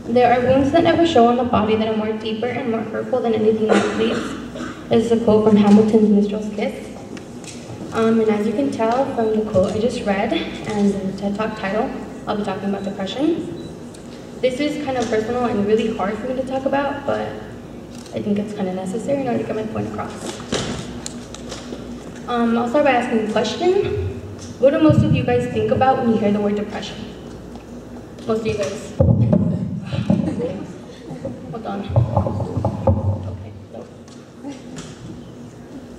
There are wounds that never show on the body that are more deeper and more hurtful than anything that bleeds. This is a quote from Hamilton's Minstrel's Kiss. And as you can tell from the quote I just read and the TED Talk title, I'll be talking about depression. This is kind of personal and really hard for me to talk about, but I think it's kind of necessary in order to get my point across. I'll start by asking a question. What do most of you guys think about when you hear the word depression? Most of you guys. Hold on. Okay, no.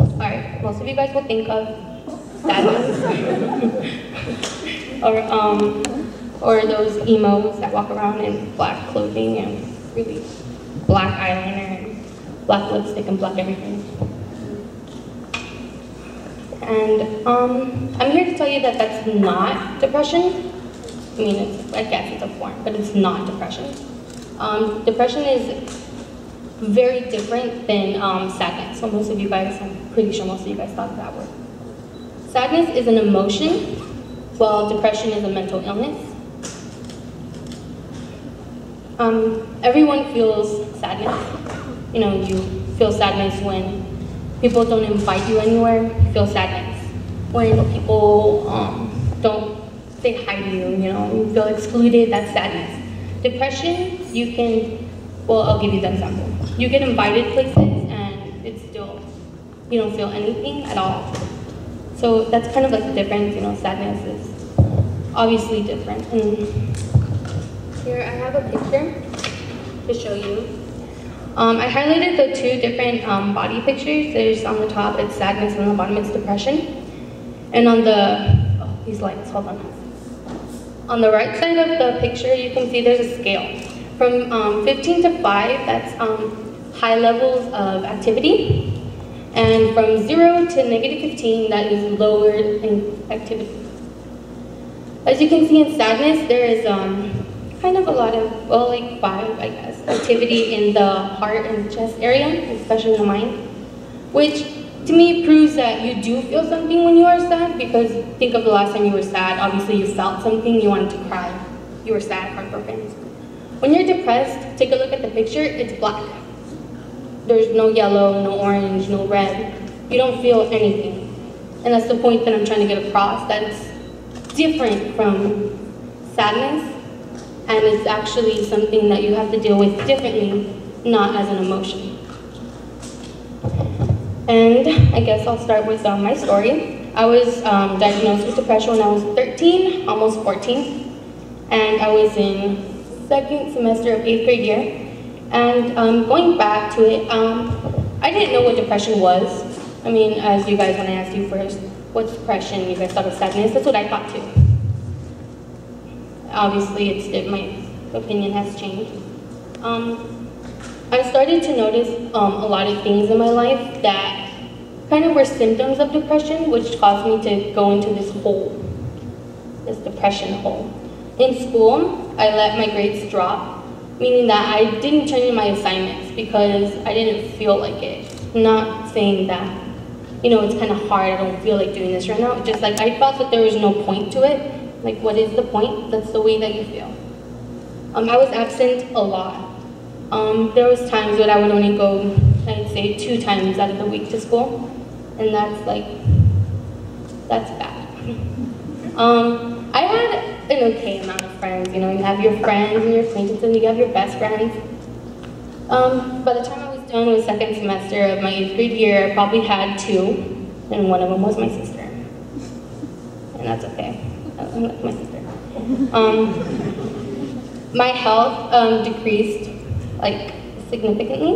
Alright, most of you guys will think of sadness. or those emos that walk around in black clothing and really black eyeliner and black lipstick and black everything. And I'm here to tell you that that's not depression. I mean, I guess it's a form, but it's not depression. Depression is very different than sadness. So most of you guys, I'm pretty sure most of you guys thought of that word. Sadness is an emotion, while depression is a mental illness. Everyone feels sadness. You know, you feel sadness when people don't invite you anywhere. You feel sadness when people don't say hi to you, you know, you feel excluded, that's sadness. Depression, you can, well, I'll give you the example. You get invited places and it's still, you don't feel anything at all. So that's kind of like the difference, you know, sadness is obviously different. And here I have a picture to show you. I highlighted the two different body pictures. There's on the top, it's sadness, and on the bottom, it's depression. And on the, these lights, hold on. On the right side of the picture, you can see there's a scale. From 15 to 5, that's high levels of activity. And from 0 to -15, that is lower in activity. As you can see in sadness, there is kind of a lot of, well, like 5, I guess, activity in the heart and chest area, especially in the mind, which to me proves that you do feel something when you are sad, because think of the last time you were sad. Obviously you felt something, you wanted to cry, you were sad, heartbroken. When you're depressed, take a look at the picture, it's black. There's no yellow, no orange, no red. You don't feel anything. And that's the point that I'm trying to get across, that it's different from sadness, and it's actually something that you have to deal with differently, not as an emotion. And I guess I'll start with my story. I was diagnosed with depression when I was 13, almost 14, and I was in second semester of 8th grade year. And going back to it, I didn't know what depression was. I mean, as you guys, when I asked you first, what's depression? You guys thought of sadness. That's what I thought too. Obviously, my opinion has changed. I started to notice a lot of things in my life that kind of were symptoms of depression, which caused me to go into this hole, this depression hole. In school, I let my grades drop, meaning that I didn't turn in my assignments because I didn't feel like it. I'm not saying that, you know, it's kind of hard, I don't feel like doing this right now. Just like I felt that there was no point to it. Like, what is the point? That's the way that you feel. I was absent a lot. There was times when I would only go, I'd say 2 times out of the week to school, and that's bad. I had an okay amount of friends, you know, you have your friends and your acquaintances, and you have your best friends. By the time I was done with second semester of my 8th grade year, I probably had 2, and one of them was my sister. And that's okay, I like my sister. My health decreased, like, significantly.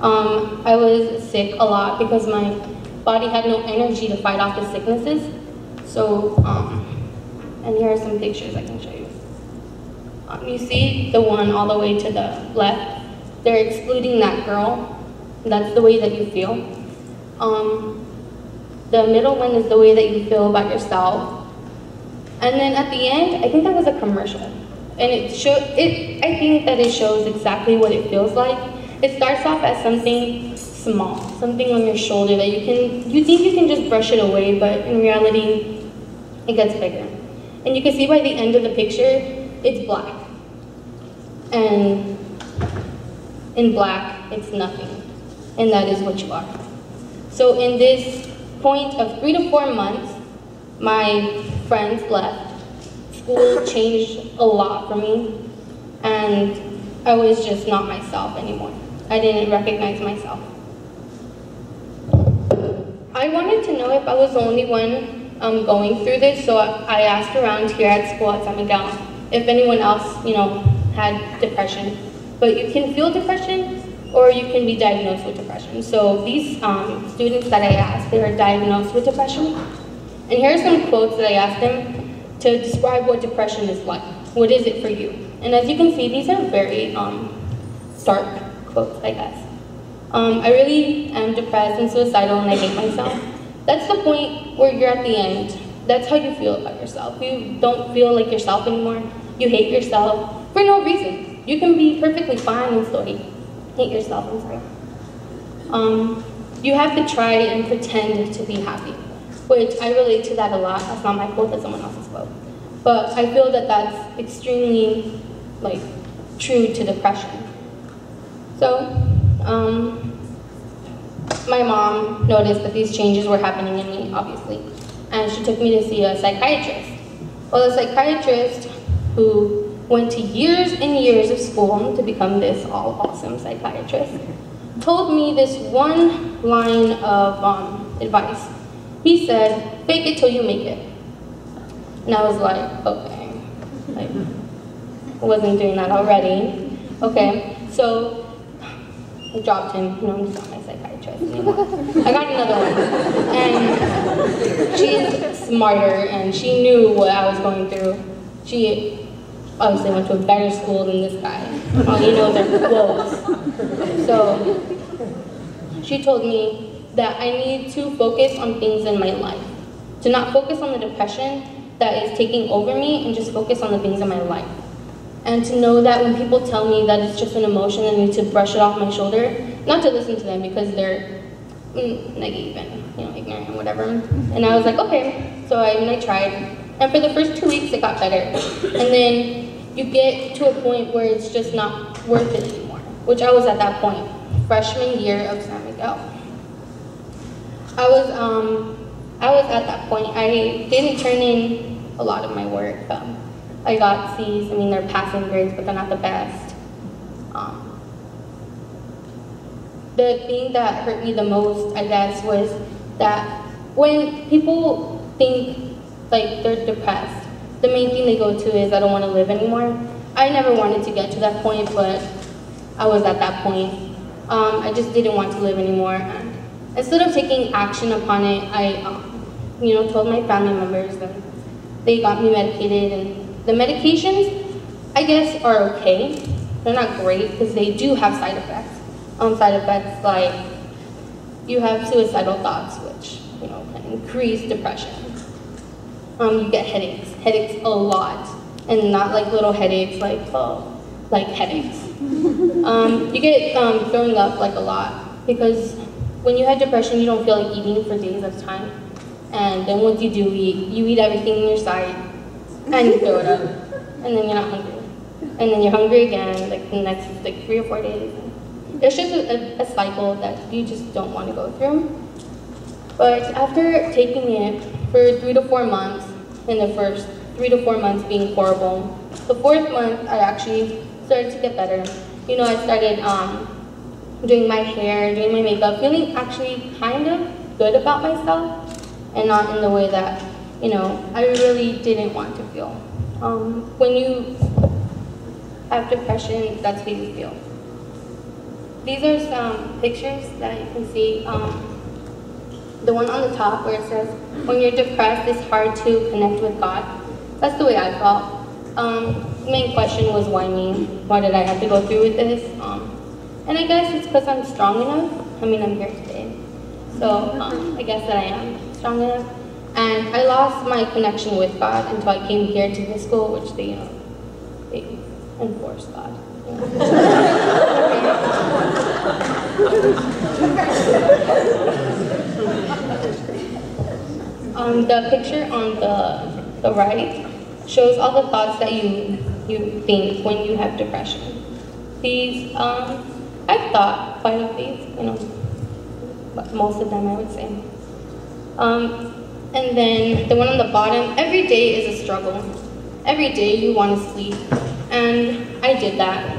I was sick a lot because my body had no energy to fight off the sicknesses. So, and here are some pictures I can show you. You see the one all the way to the left? They're excluding that girl. That's the way that you feel. The middle one is the way that you feel about yourself. And then at the end, I think that was a commercial. And I think that it shows exactly what it feels like. It starts off as something small, something on your shoulder that you think you can just brush it away, but in reality, it gets bigger. And you can see by the end of the picture, it's black. and in black, it's nothing. And that is what you are. So in this point of 3 to 4 months, my friends left. School changed a lot for me, and I was just not myself anymore. I didn't recognize myself. I wanted to know if I was the only one going through this, so I asked around here at school at San Miguel if anyone else, had depression. But you can feel depression, or you can be diagnosed with depression. So these students that I asked, they were diagnosed with depression. And here are some quotes that I asked them to describe what depression is like. What is it for you? And as you can see, these are very stark quotes, I guess. I really am depressed and suicidal and I hate myself. That's the point where you're at the end. That's how you feel about yourself. You don't feel like yourself anymore. You hate yourself for no reason. You can be perfectly fine and still hate yourself, I'm sorry. You have to try and pretend to be happy, which I relate to that a lot. That's not my quote, that's someone else's quote. But I feel that that's extremely true to depression. So, my mom noticed that these changes were happening in me, obviously, and she took me to see a psychiatrist. Well, the psychiatrist, who went to years and years of school to become this all-awesome psychiatrist, told me this one line of advice. He said, "Fake it till you make it." And I was like, okay, I wasn't doing that already. Okay, so I dropped him. No, he's not my psychiatrist anymore. I got another one. And she's smarter, and she knew what I was going through. She obviously went to a better school than this guy. All he knows are quotes. So she told me that I need to focus on things in my life. To not focus on the depression that is taking over me, and just focus on the things in my life. And to know that when people tell me that it's just an emotion, I need to brush it off my shoulder, not to listen to them because they're naive and ignorant and whatever. And I was like, okay. So I tried. And for the first 2 weeks, it got better. And then you get to a point where it's just not worth it anymore, which I was at that point, freshman year of San Miguel. I was at that point. I didn't turn in a lot of my work. I got C's. I mean, they're passing grades, but they're not the best. The thing that hurt me the most, I guess, was that when people think they're depressed, the main thing they go to is, I don't want to live anymore. I never wanted to get to that point, but I was at that point. I just didn't want to live anymore. And instead of taking action upon it, I told my family members, and they got me medicated. And the medications, I guess, are okay. They're not great because they do have side effects. Side effects like you have suicidal thoughts, which can increase depression. You get headaches a lot, and not like little headaches, like headaches. You get throwing up a lot because when you have depression, you don't feel like eating for days at a time, and then once you do eat, you eat everything in your sight. And you throw it up, and then you're not hungry. And then you're hungry again, the next 3 or 4 days. It's just a cycle that you just don't want to go through. But after taking it for 3 to 4 months, and the first 3 to 4 months being horrible, the 4th month I actually started to get better. I started doing my hair, doing my makeup, feeling actually kind of good about myself, and not in the way that I really didn't want to feel. When you have depression, that's what you feel. These are some pictures that you can see. The one on the top where it says, when you're depressed, it's hard to connect with God. That's the way I felt. The main question was, why me? Why did I have to go through with this? And I guess it's because I'm strong enough. I mean, I'm here today. So I guess that I am strong enough. And I lost my connection with God until I came here to this school, which they enforce God. The picture on the right shows all the thoughts that you think when you have depression. these, I've thought quite of these, you know, but most of them I would say. And then the one on the bottom, every day is a struggle. Every day you want to sleep, and I did that.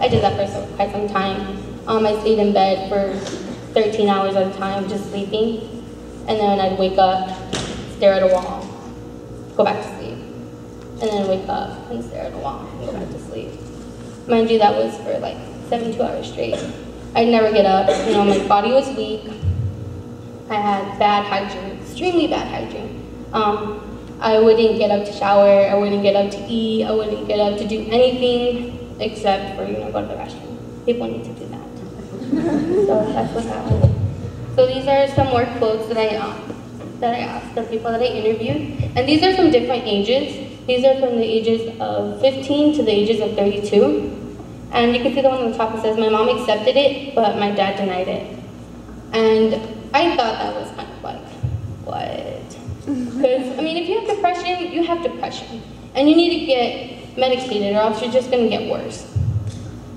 I did that for quite some time. I stayed in bed for 13 hours at a time, just sleeping, and then I'd wake up, stare at a wall, go back to sleep, and then wake up and stare at a wall and go back to sleep. Mind you, that was for like 72 hours straight. I'd never get up, you know, my body was weak. I had bad hygiene, extremely bad hygiene. I wouldn't get up to shower, I wouldn't get up to eat, I wouldn't get up to do anything except for, you know, go to the restroom. People need to do that. So that's what happened. So these are some more quotes that I asked the people that I interviewed. And these are from different ages. These are from the ages of 15 to the ages of 32. And you can see the one on the top that says, my mom accepted it, but my dad denied it. And I thought that was kind of like, what? Because, I mean, if you have depression, you have depression. And you need to get medicated or else you're just going to get worse.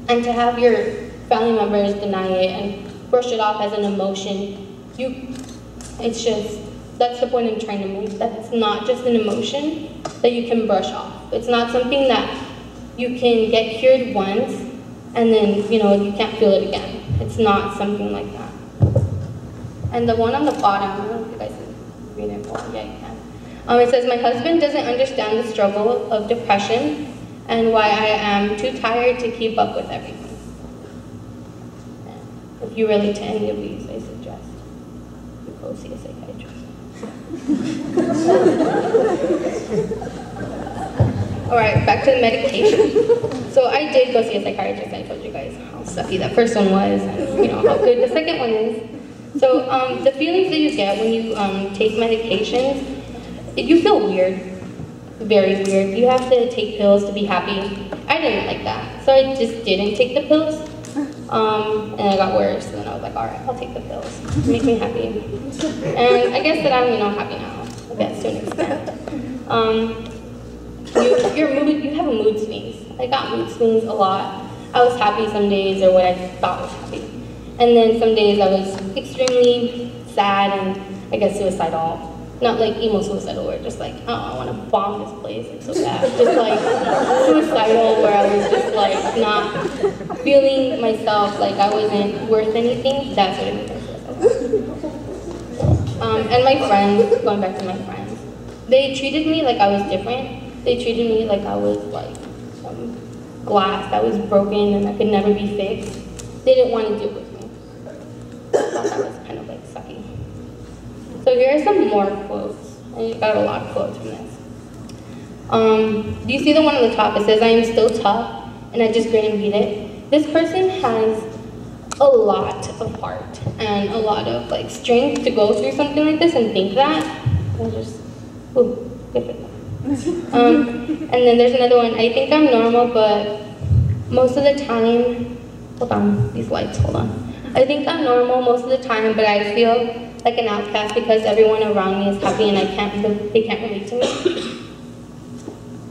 And to have your family members deny it and brush it off as an emotion, it's just, that's the point I'm trying to make. That's not just an emotion that you can brush off. It's not something that you can get cured once and then, you know, you can't feel it again. It's not something like that. And the one on the bottom, I don't know if you guys can read it more. Yeah, you can. It says, my husband doesn't understand the struggle of depression and why I am too tired to keep up with everything. If you relate to any of these, I suggest you go see a psychiatrist. All right, back to the medication. So I did go see a psychiatrist. I told you guys how sucky that first one was, and you know how good the second one is. So the feelings that you get when you take medications, you feel weird, very weird. You have to take pills to be happy. I didn't like that, so I just didn't take the pills. And it got worse, and then I was like, all right, I'll take the pills. Make me happy. And I guess that I'm, you know, happy now, I guess, to an extent. You have a mood swings. I got mood swings a lot. I was happy some days, or what I thought was happy. And then some days I was extremely sad and, I guess, suicidal. Not like emo suicidal, or just like, oh, I want to bomb this place, it's so bad. Just like suicidal, where I was just like not feeling myself like I wasn't worth anything. That's what it means. And my friends, going back to my friends, they treated me like I was different. They treated me like I was like glass that was broken and that could never be fixed. They didn't want to deal with me. I thought that was kind of like sucky. So here are some more quotes. I got a lot of quotes from this. Do you see the one on the top? It says, I am still tough, and I just grin and beat it. This person has a lot of heart and a lot of like strength to go through something like this and think that. And just, ooh, good for them. And then there's another one. I think I'm normal, but most of the time, hold on, these lights, hold on. I think I'm normal most of the time, but I feel like an outcast because everyone around me is happy and they can't relate to me.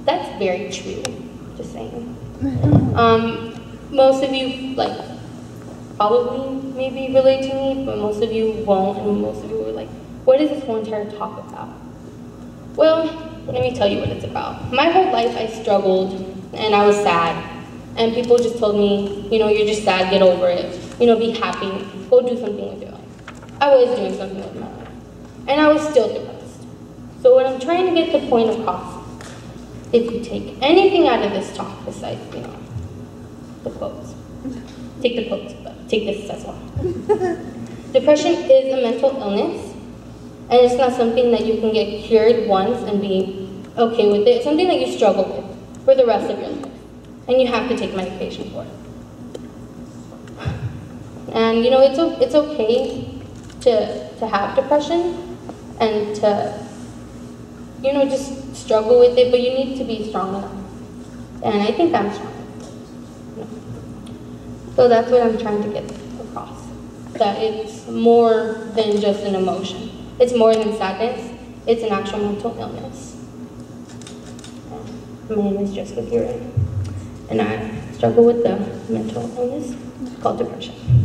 That's very true, just saying. Most of you, like, probably maybe relate to me, but most of you won't, and most of you are like, what is this whole entire talk about? Well, let me tell you what it's about. My whole life I struggled, and I was sad. And people just told me, you know, you're just sad, get over it. You know, be happy, go do something with your life. I was doing something with my life. And I was still depressed. So what I'm trying to get the point across, if you take anything out of this talk besides, you know, the quotes, take the quotes, but take this as well. Depression is a mental illness, and it's not something that you can get cured once and be okay with it. It's something that you struggle with for the rest of your life. And you have to take medication for it. And you know, it's okay to have depression and to, you know, just struggle with it, but you need to be strong enough. And I think I'm strong enough. So that's what I'm trying to get across. That it's more than just an emotion. It's more than sadness. It's an actual mental illness. My name is Jessica Aguirre. and I struggle with the mental illness called depression.